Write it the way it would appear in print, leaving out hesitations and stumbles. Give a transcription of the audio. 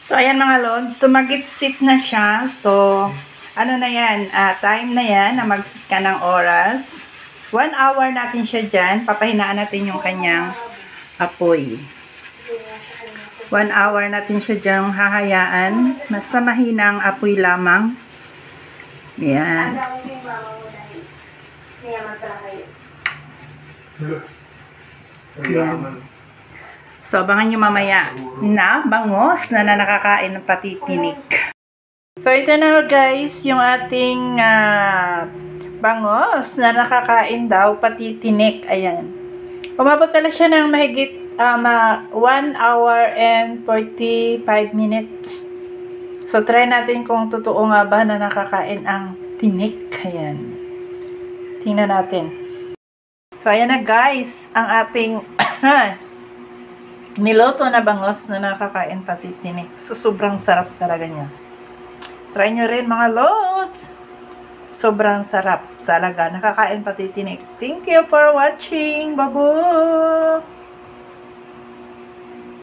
So, ayan mga lods, sumagitsit na siya. So, ano na yan, time na yan na magsit ka ng oras. 1 hour natin siya dyan. Papahinaan natin yung kanyang apoy. 1 hour natin siya dyan hahayaan. Nasa mahinang apoy lamang. Yan. Yan. So, abangan nyo mamaya na bangos na nakakain ng pati tinik. So, ito na guys, yung ating bangos na nakakain daw pati tinik. Ayan. Umabot pala siya ng mahigit 1 hour and 45 minutes. So, try natin kung totoo nga ba na nakakain ang tinik. Ayan. Tingnan natin. So, ayan na guys, ang ating niloto na bangos na nakakain pati tinik. So, sobrang sarap talaga niya. Try nyo rin mga lods. Sobrang sarap talaga. Nakakain pati tinik. Thank you for watching. Babu!